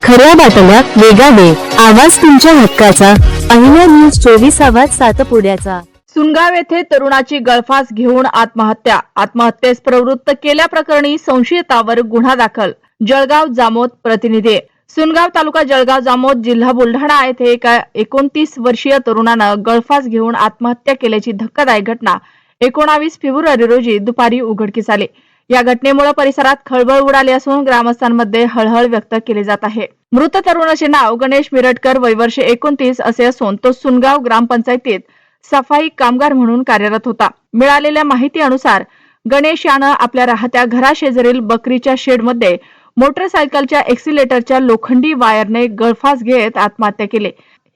खऱ्या बातम्या वेगाने, आवाज तुमच्या हक्काचा. अहिल्या न्यूज 24 आवाज सातपुड्याचा. सुनगाव येथे तरुणाची गळफास घेऊन आत्महत्या. आत्महत्येस प्रवृत्त केल्याप्रकरणी संशयितावर गुन्हा दाखल. जळगाव जामोद प्रतिनिधी. सुनगाव तालुका जळगाव जामोद जिल्हा बुलढाणा येथे एका 29 वर्षीय तरुणानं गळफास घेऊन आत्महत्या केल्याची धक्कादायक घटना 19 फेब्रुवारी रोजी दुपारी उघडकीस आली. या घटनेमुळे परिसरात खळबळ उडाली असून ग्रामस्थांमध्ये हळहळ व्यक्त केली जात आहे. मृत तरुणाचे नाव गणेश मिरटकर, वय वर्ष 29 असे असून तो सुनगाव ग्रामपंचायतीत सफाई कामगार म्हणून कार्यरत होता. मिळालेल्या माहिती अनुसार गणेश यानं आपल्या राहत्या घराशेजारील बकरीच्या शेडमध्ये मोटरसायकलच्या एक्सिलेटरच्या लोखंडी वायरने गळफास घेत आत्महत्या केली.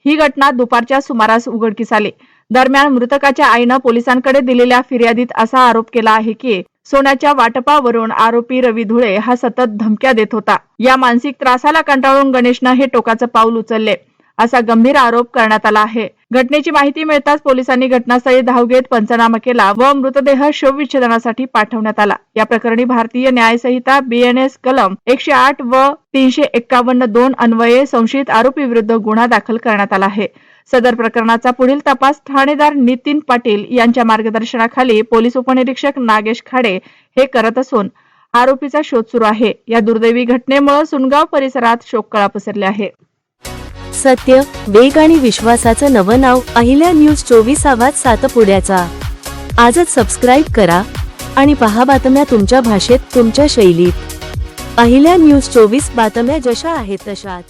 ही घटना दुपारच्या सुमारास उघडकीस आली. दरम्यान मृतकाच्या आईनं पोलिसांकडे दिलेल्या फिर्यादीत असा आरोप केला आहे की सोन्याच्या वाटपावरून आरोपी रवी धुळे हा सतत धमक्या देत होता. या मानसिक त्रासाला कंटाळून गणेशनं हे टोकाचं पाऊल उचलले असा गंभीर आरोप करण्यात आला आहे. घटनेची माहिती मिळताच पोलिसांनी घटनास्थळी धाव घेत पंचनामा केला व मृतदेह शवविच्छेदनासाठी पाठवण्यात आला. या प्रकरणी भारतीय न्याय संहिता BNS कलम 108 व 351(2) अन्वये संशयित आरोपी विरुद्ध गुन्हा दाखल करण्यात आला आहे. सदर प्रकरणाचा पुढील तपास ठाणेदार नितीन पाटील यांच्या मार्गदर्शनाखाली पोलीस उपनिरीक्षक नागेश खाडे हे करत असून आरोपीचा शोध सुरू आहे. या दुर्दैवी घटनेमुळे सुनगाव परिसरात शोककळा पसरली आहे. सत्य, वेग आणि विश्वासाचं नवं नाव अहिल्या न्यूज 24 आवाज सातपुड्याचा. आजच सबस्क्राईब करा आणि पहा बातम्या तुमच्या भाषेत, तुमच्या शैलीत. अहिल्या न्यूज 24 बातम्या जशा आहेत तशाच.